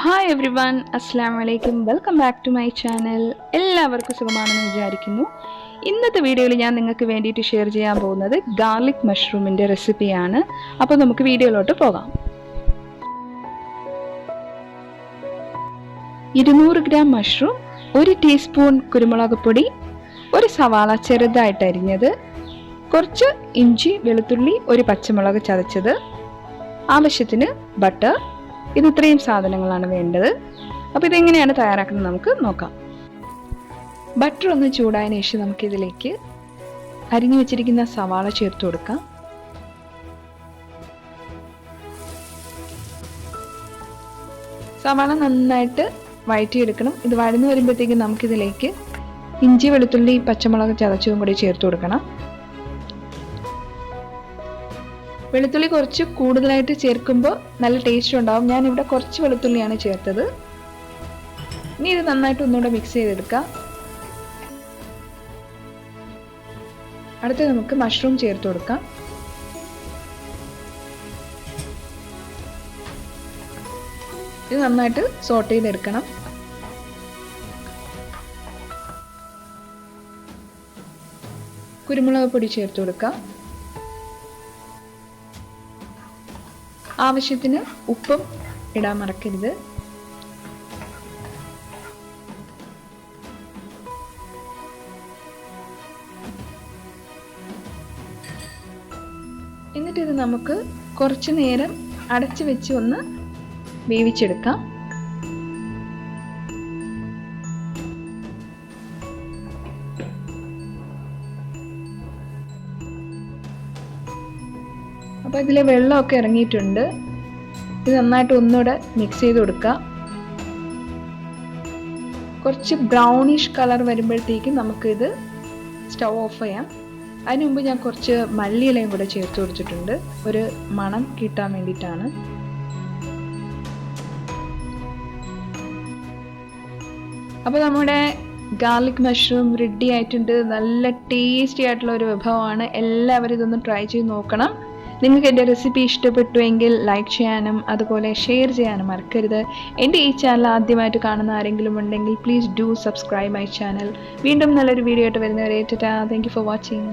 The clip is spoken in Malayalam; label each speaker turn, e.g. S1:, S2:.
S1: ഹായ് എവ്രി വൺ, അസ്സാം വലൈക്കും. Welcome back to my channel. എല്ലാവർക്കും സുഖമാണെന്ന് വിചാരിക്കുന്നു. ഇന്നത്തെ വീഡിയോയിൽ ഞാൻ നിങ്ങൾക്ക് വേണ്ടിയിട്ട് ഷെയർ ചെയ്യാൻ പോകുന്നത് ഗാർലിക് മഷ്റൂമിൻ്റെ റെസിപ്പിയാണ്. അപ്പോൾ നമുക്ക് വീഡിയോയിലോട്ട് പോകാം. 200 ഗ്രാം മഷ്റൂം, 1 ടീസ്പൂൺ കുരുമുളക് പൊടി, 1 സവാള ചെറുതായിട്ട് അരിഞ്ഞത്, കുറച്ച് ഇഞ്ചി, വെളുത്തുള്ളി, 1 പച്ചമുളക് ചതച്ചത്, ആവശ്യത്തിന് ബട്ടർ. ഇത് ഇത്രയും സാധനങ്ങളാണ് വേണ്ടത്. അപ്പോൾ ഇതെങ്ങനെയാണ് തയ്യാറാക്കുന്നത് നമുക്ക് നോക്കാം. ബട്ടർ ഒന്ന് ചൂടായതിനു ശേഷം നമുക്കിതിലേക്ക് അരിഞ്ഞു വെച്ചിരിക്കുന്ന സവാള ചേർത്ത് കൊടുക്കാം. സവാള നന്നായിട്ട് വഴറ്റിയെടുക്കണം. ഇത് വഴന്നു വരുമ്പോഴത്തേക്കും നമുക്കിതിലേക്ക് ഇഞ്ചി, വെളുത്തുള്ളി, പച്ചമുളക് ചതച്ചതും കൂടി ചേർത്ത് കൊടുക്കണം. വെളുത്തുള്ളി കുറച്ച് കൂടുതലായിട്ട് ചേർക്കുമ്പോൾ നല്ല ടേസ്റ്റ് ഉണ്ടാവും. ഞാനിവിടെ കുറച്ച് വെളുത്തുള്ളിയാണ് ചേർത്തത്. ഇനി ഇത് നന്നായിട്ട് ഒന്നുകൂടെ മിക്സ് ചെയ്തെടുക്കാം. അടുത്ത് നമുക്ക് മഷ്റൂം ചേർത്ത് കൊടുക്കാം. ഇത് നന്നായിട്ട് സോട്ട് ചെയ്തെടുക്കണം. കുരുമുളക് പൊടി ചേർത്ത് കൊടുക്കാം. ആവശ്യത്തിന് ഉപ്പും ഇടാൻ മറക്കരുത്. എന്നിട്ട് ഇത് നമുക്ക് കുറച്ച് നേരം അടച്ചു വെച്ച് ഒന്ന് വേവിച്ചെടുക്കാം. അപ്പോൾ ഇതിലെ വെള്ളമൊക്കെ ഇറങ്ങിയിട്ടുണ്ട്. ഇത് നന്നായിട്ട് ഒന്നുകൂടെ മിക്സ് ചെയ്ത് കൊടുക്കുക. കുറച്ച് ബ്രൗണിഷ് കളർ വരുമ്പോഴത്തേക്കും നമുക്കിത് സ്റ്റൗ ഓഫ് ചെയ്യാം. അതിന് മുമ്പ് ഞാൻ കുറച്ച് മല്ലിയിലയും കൂടെ ചേർത്ത് കൊടുത്തിട്ടുണ്ട്, ഒരു മണം കിട്ടാൻ വേണ്ടിയിട്ടാണ്. അപ്പോൾ നമ്മുടെ ഗാർലിക് മഷ്റൂം റെഡി ആയിട്ടുണ്ട്. നല്ല ടേസ്റ്റി ആയിട്ടുള്ള ഒരു വിഭവമാണ്. എല്ലാവരും ഇതൊന്ന് ട്രൈ ചെയ്ത് നോക്കണം. നിങ്ങൾക്ക് എൻ്റെ റെസിപ്പി ഇഷ്ടപ്പെട്ടുവെങ്കിൽ ലൈക്ക് ചെയ്യാനും അതുപോലെ ഷെയർ ചെയ്യാനും മറക്കരുത്. എൻ്റെ ഈ ചാനൽ ആദ്യമായിട്ട് കാണുന്ന ആരെങ്കിലും ഉണ്ടെങ്കിൽ please do subscribe my channel. വീണ്ടും നല്ലൊരു വീഡിയോ ആയിട്ട് വരുന്നവരെ Tata. Thank you for watching.